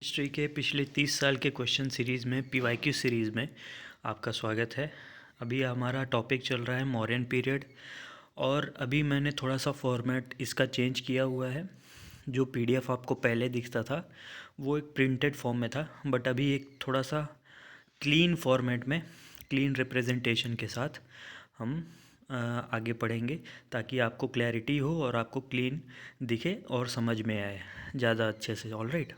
History के पिछले 30 साल के क्वेश्चन सीरीज़ में पीवाईक्यू सीरीज़ में आपका स्वागत है। अभी हमारा टॉपिक चल रहा है मौर्यन पीरियड और अभी मैंने थोड़ा सा फॉर्मेट इसका चेंज किया हुआ है। जो पीडीएफ आपको पहले दिखता था वो एक प्रिंटेड फॉर्म में था, बट अभी एक थोड़ा सा क्लीन फॉर्मेट में क्लीन रिप्रेजेंटेशन के साथ हम आगे पढ़ेंगे ताकि आपको क्लैरिटी हो और आपको क्लीन दिखे और समझ में आए ज़्यादा अच्छे से। ऑलराइट,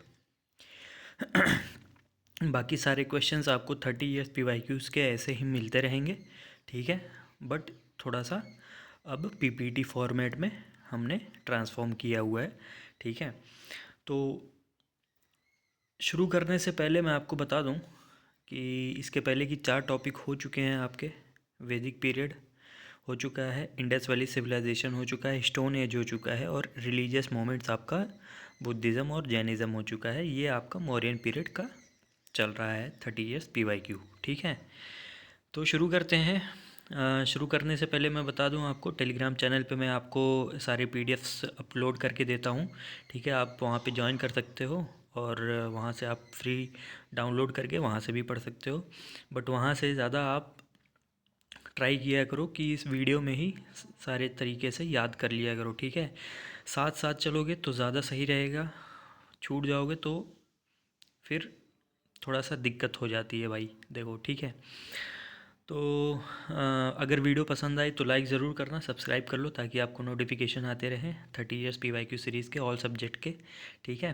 बाकी सारे क्वेश्चंस आपको 30 ईयर्स पीवाईक्यूज़ के ऐसे ही मिलते रहेंगे, ठीक है। बट थोड़ा सा अब पीपीटी फॉर्मेट में हमने ट्रांसफॉर्म किया हुआ है, ठीक है। तो शुरू करने से पहले मैं आपको बता दूं कि इसके पहले की 4 टॉपिक हो चुके हैं आपके। वैदिक पीरियड हो चुका है, इंडस वैली सिविलाइजेशन हो चुका है, स्टोन एज हो चुका है और रिलीजियस मोमेंट्स आपका बुद्धिज़्म और जैनिज़्म हो चुका है। ये आपका मौर्यन पीरियड का चल रहा है 30 ईयर्स पीवाईक्यू, ठीक है। तो शुरू करते हैं। शुरू करने से पहले मैं बता दूं आपको, टेलीग्राम चैनल पे मैं आपको सारे पीडीएफ्स अपलोड करके देता हूं, ठीक है। आप वहां पे ज्वाइन कर सकते हो और वहां से आप फ्री डाउनलोड करके वहां से भी पढ़ सकते हो। बट वहां से ज़्यादा आप ट्राई किया करो कि इस वीडियो में ही सारे तरीके से याद कर लिया करो, ठीक है। साथ साथ चलोगे तो ज़्यादा सही रहेगा, छूट जाओगे तो फिर थोड़ा सा दिक्कत हो जाती है भाई, देखो, ठीक है। तो अगर वीडियो पसंद आए तो लाइक ज़रूर करना, सब्सक्राइब कर लो ताकि आपको नोटिफिकेशन आते रहें 30 ईयर्स पीवाईक्यू सीरीज़ के ऑल सब्जेक्ट के, ठीक है।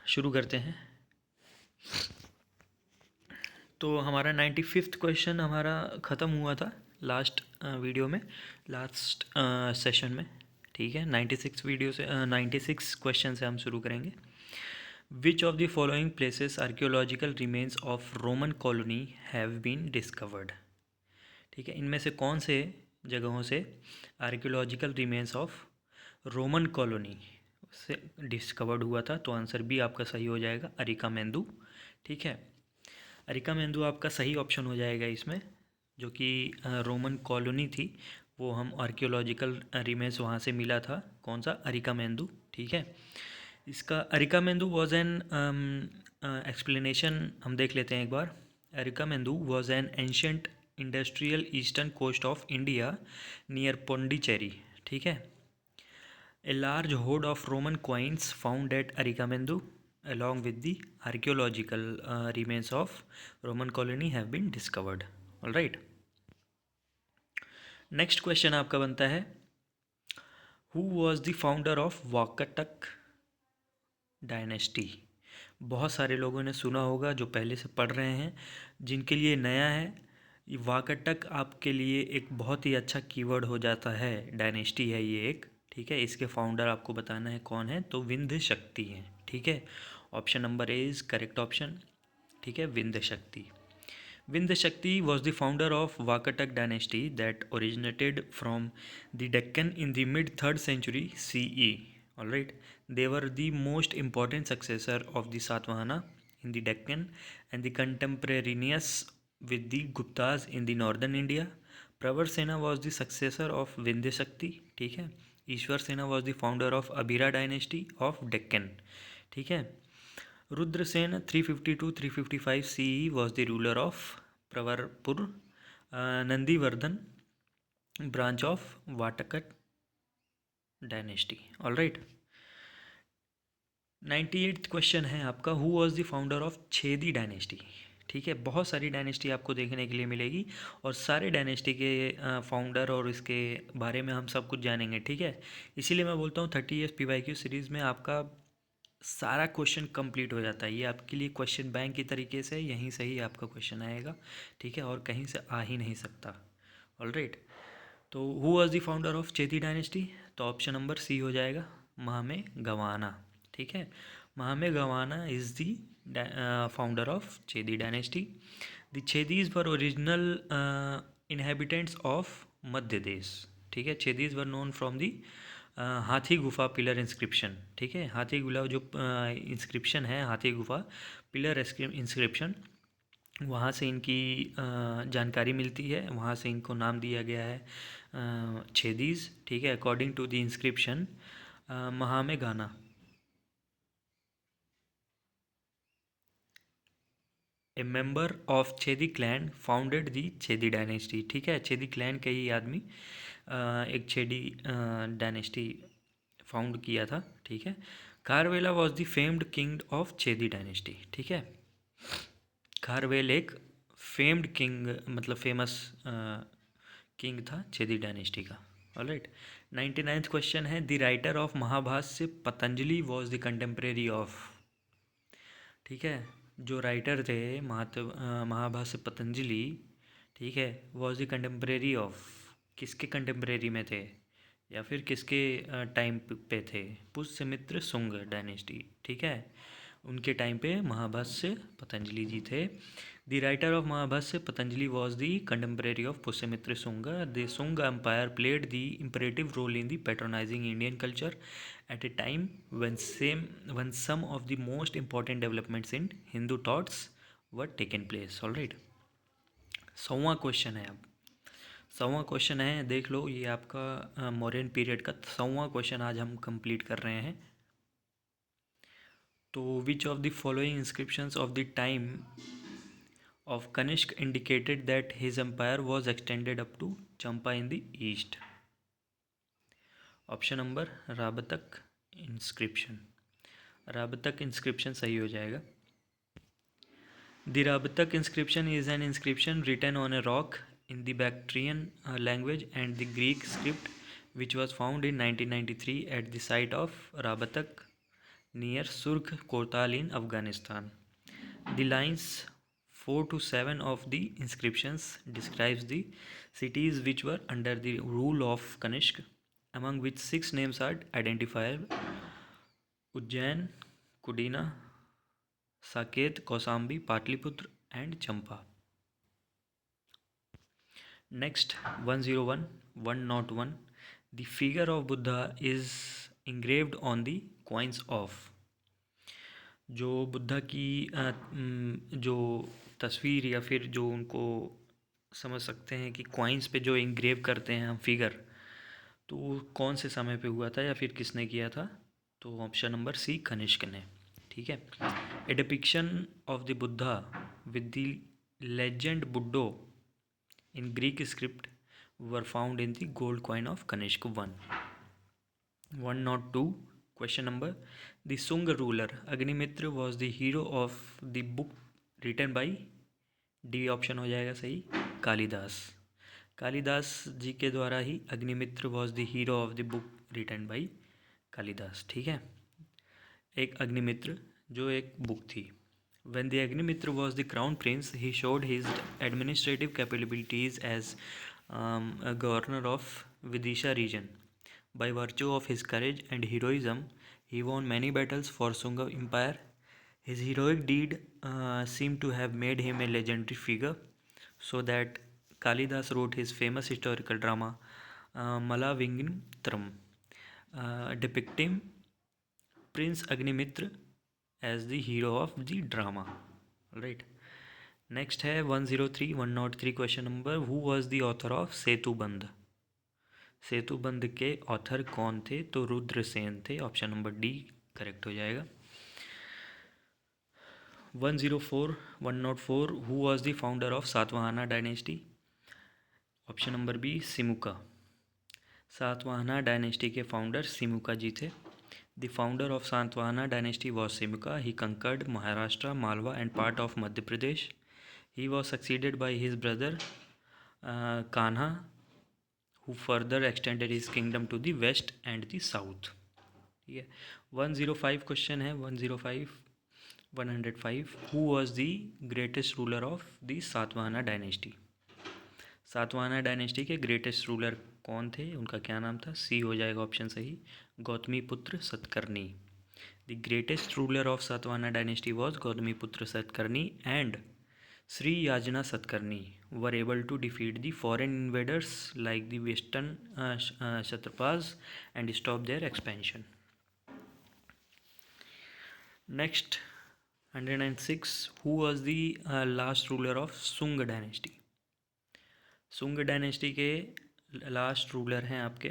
शुरू करते हैं। तो हमारा 95th क्वेश्चन हमारा ख़त्म हुआ था लास्ट वीडियो में, लास्ट सेशन में, ठीक है। 96 वीडियो से 96 क्वेश्चन से हम शुरू करेंगे। Which of the following places archaeological remains of Roman colony have been discovered, ठीक है। इनमें से कौन से जगहों से archaeological remains of Roman colony से डिस्कवर्ड हुआ था? तो आंसर बी आपका सही हो जाएगा, अरिकामेंदु, ठीक है। अरिकामेंदु आपका सही ऑप्शन हो जाएगा इसमें, जो कि रोमन कॉलोनी थी, वो हम आर्कियोलॉजिकल रिमेन्स वहाँ से मिला था। कौन सा? अरिकामेंदु, ठीक है। इसका अरिकामेंदु वॉज एन एक्सप्लेनेशन हम देख लेते हैं एक बार। Arikamedu was an ancient industrial eastern coast of India near Pondicherry, ठीक है। A large hoard of Roman coins found at Arikamendu along with the archaeological remains of Roman colony have been discovered. All right. Next question आपका बनता है, who was the founder of Vakataka dynasty? बहुत सारे लोगों ने सुना होगा जो पहले से पढ़ रहे हैं, जिनके लिए नया है ये वाकाटक आपके लिए एक बहुत ही अच्छा कीवर्ड हो जाता है। डायनेस्टी है ये एक, ठीक है। इसके फाउंडर आपको बताना है कौन है, तो विंध्य शक्ति हैं, ठीक है। Option number A is correct option, ठीक है, विंध्य शक्ति। विंध्य शक्ति was the founder of Vakataka dynasty that originated from the Deccan in the mid 3rd century CE. All right, they were the most important successor of the Satvahana in the Deccan and the contemporaneous with the Guptas in the northern India. Pravar Sena was the successor of Vindhya Shakti, ठीक है। ईश्वर सेना was the founder of Abhira dynasty of Deccan, ठीक है। Rudrasen 350 to 355 CE was the ruler of Pravarpur. Nandivardan branch of Vatakat dynasty. All right. 98th question है आपका, who was the founder of Chhedi dynasty, ठीक है। बहुत सारी डायनेस्टी आपको देखने के लिए मिलेगी और सारे डायनेस्टी के फाउंडर और इसके बारे में हम सब कुछ जानेंगे, ठीक है। इसीलिए मैं बोलता हूँ 30 ईयर्स पीवाईक्यू सीरीज़ में आपका सारा क्वेश्चन कंप्लीट हो जाता है। ये आपके लिए क्वेश्चन बैंक की तरीके से यहीं से ही आपका क्वेश्चन आएगा, ठीक है, और कहीं से आ ही नहीं सकता। ऑलराइट, तो who was the founder of Chedi dynasty? तो ऑप्शन नंबर सी हो जाएगा, महामे गवाना, ठीक है। महामे गवाना is the founder of Chedi dynasty. The Chedis were original inhabitants of Madhya Desh, ठीक है। छेदीज वर नोन फ्रॉम दी हाथी गुफा पिलर इंस्क्रिप्शन, ठीक है। हाथी गुफा जो इंस्क्रिप्शन है, हाथी गुफा पिलर इंस्क्रिप्शन, वहाँ से इनकी जानकारी मिलती है, वहाँ से इनको नाम दिया गया है छेदीज, ठीक है। अकॉर्डिंग टू द इंस्क्रिप्शन महामे गाना, ए member of Chhedi clan founded the Chhedi dynasty. ठीक है, छेदी क्लैन के ही आदमी एक छेदी डायनेस्टी फाउंड किया था। ठीक है, Kharavela was the famed king of Chhedi dynasty. ठीक है, खारवेल एक फेम्ड किंग मतलब फेमस किंग था छेदी डायनेस्टी का। ऑलराइट, 99th क्वेश्चन है the writer of Mahabhashya Patanjali was the contemporary of. ठीक है, जो राइटर थे महाभाष्य पतंजलि, ठीक है, वॉज द कंटेम्प्रेरी ऑफ, किसके कंटेम्प्रेरी में थे या फिर किसके टाइम पे थे? पुष्यमित्र शुंग डायनेस्टी। ठीक है, उनके टाइम पे महाभाष्य पतंजलि जी थे। The writer of Mahabhashya Patanjali was the contemporary of Pushyamitra Shunga. The Shunga empire played the imperative role in the patronizing Indian culture at a time when some of the most important developments in Hindu thoughts were taken place. All right, 100वां question है। अब 100वां question है, देख लो, ये आपका Mauryan period का 100वां question आज हम कंप्लीट कर रहे हैं। तो विच of the following inscriptions of the time of Kanishk indicated that his empire was extended up to Champa in the east? Option number Rabatak inscription. Rabatak inscription सही हो जाएगा। The Rabatak inscription is an inscription written on a rock in the Bactrian language and the Greek script, which was found in 1993 at the site of Rabatak near Surkh Kotal in Afghanistan. The lines 4 to 7 of the inscriptions describes the cities which were under the rule of Kanishk, among which 6 names are identified: Ujjain, Kudina, Saket, Kausambi, Patliputra and Champa. Next, 101. The figure of Buddha is engraved on the coins of. जो बुद्धा की जो तस्वीर या फिर जो उनको समझ सकते हैं कि कॉइन्स पे जो इंग्रेव करते हैं हम फिगर, तो वो कौन से समय पे हुआ था या फिर किसने किया था? तो ऑप्शन नंबर सी, कनिष्क ने। ठीक है, a depiction of the Buddha with the legend Boddo in Greek script were found in the gold coin of Kanishk I. 102. Question number: the Sung ruler Agnimitra was the hero of the book written by, D option हो जाएगा सही, कालिदास। कालिदास जी के द्वारा ही Agnimitra was the hero of the book written by Kalidas. ठीक है, एक अग्निमित्र जो एक बुक थी। When the Agnimitra was the crown prince, he showed his administrative capabilities as a governor of Vidisha region. By virtue of his courage and heroism, he won many battles for Sunga Empire. His heroic deed seemed to have made him a legendary figure, so that Kalidas wrote his famous historical drama Malavingnitram, depicting Prince Agnimitra as the hero of the drama. Right. Next है 103 question number: who was the author of Setubandh? Setubandh के author कौन थे? तो रुद्रसेन थे। Option number D correct हो जाएगा। 104 who was the founder of Satavahana dynasty? Option number B, Simuka. Satavahana dynasty के founder Simuka ji थे। The founder of Satvahana dynasty was Simuka. He conquered Maharashtra, Malwa and part of Madhya Pradesh. He was succeeded by his brother Kanha, who further extended his kingdom to the west and the south. ठीक है, 105 question है। 105 Who was the greatest ruler of the Satavahana dynasty? Satavahana dynasty के greatest ruler कौन थे? उनका क्या नाम था? सी हो जाएगा ऑप्शन सही, Gautamiputra Satakarni. The greatest ruler of Satavahana dynasty was Gautamiputra Satakarni and Shri Yajna Satakarni were able to defeat the foreign invaders like the western Kshatrapas and stop their expansion. Next 106 who was the last ruler of Sunga dynasty? Sunga dynasty के last ruler हैं आपके,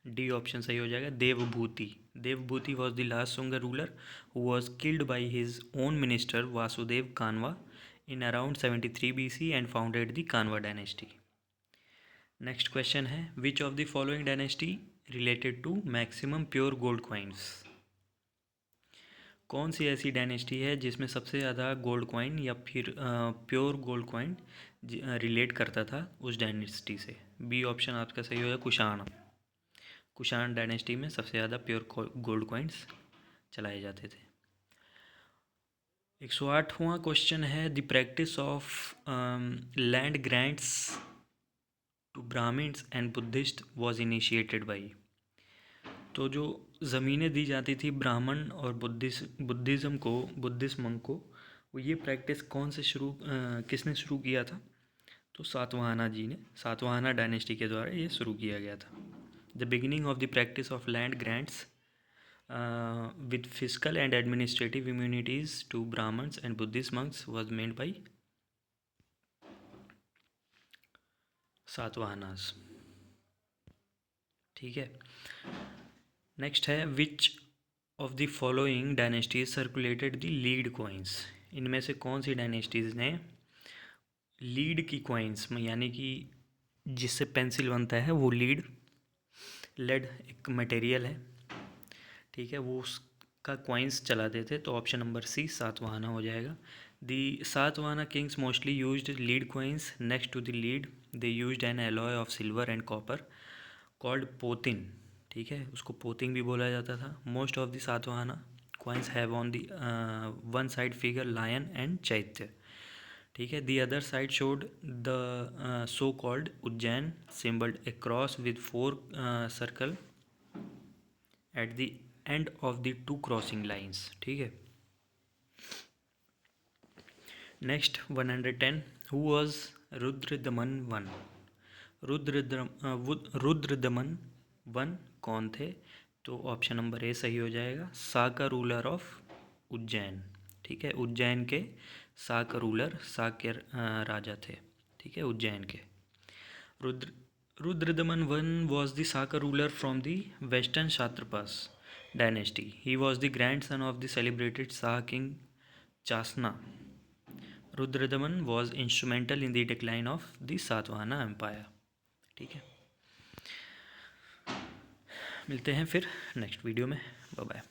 D option सही हो जाएगा, Devabhuti. Devabhuti was the last Sunga ruler who was killed by his own minister Vasudev कानवा in around 73 BC and founded the Kanwa dynasty. Next question है, which of the following dynasty related to maximum pure gold coins? कौन सी ऐसी dynasty है जिसमें सबसे ज़्यादा gold coin या फिर प्योर गोल्ड कॉइन रिलेट करता था उस डायनेस्टी से? बी ऑप्शन आपका सही होगा, कुषाण। कुषाण डायनेस्टी में सबसे ज़्यादा प्योर गोल्ड कॉइन्स चलाए जाते थे। 108वां क्वेश्चन है, the practice of land grants to Brahmins and Buddhist was initiated by. तो जो ज़मीनें दी जाती थी ब्राह्मण और बुद्धिज़्म को, वो ये प्रैक्टिस किसने शुरू किया था? तो सातवाहना जी ने, सातवाहना डायनेस्टी के द्वारा ये शुरू किया गया था। The beginning of the practice of land grants with fiscal and administrative immunities to Brahmins and Buddhist monks was made by सातवाहनास। ठीक है। नेक्स्ट है, विच of the following dynasties circulated the lead coins? इनमें से कौन सी डायनेस्टीज ने lead की coins में, यानी कि जिससे पेंसिल बनता है वो लेड एक मटेरियल है, ठीक है, वो उसका कॉइन्स चलाते थे? तो ऑप्शन नंबर सी सातवाहना हो जाएगा। The Satavahana kings mostly used lead coins. Next to the lead they used an alloy of silver and copper called potin, ठीक है, उसको पोतिंग भी बोला जाता था। Most of the Satavahana coins have on the one side figure lion and chaitya, ठीक है। The other side showed the so called Ujjain symbol a cross with 4 circle at the end of the 2 crossing lines, ठीक है। Next 110, who was Rudradaman one? Rudradaman one कौन थे? तो option number A सही हो जाएगा, सा का रूलर ऑफ उज्जैन, ठीक है। उज्जैन के सा का रूलर, सा के राजा थे, ठीक है, उज्जैन के। Rudradaman one was the Saka ruler from the western Kshatrapas dynasty. He was the grandson of the celebrated Shah king Chasna. Rudradaman was instrumental in the decline of the Satvahana empire. ठीक है, मिलते हैं फिर नेक्स्ट वीडियो में। Bye bye.